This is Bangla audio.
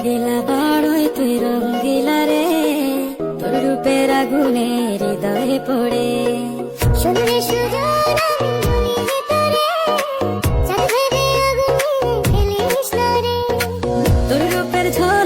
দিলা বড়ই তুই রঙ্গিলা রে, তোর রূপের আগুনে হৃদয়ে পড়ে। সোনারে সুজন আমি বলি তোরে, চাঁদ ভেবে আগুনে ফেলিস না রে। তোর রূপের ঝড়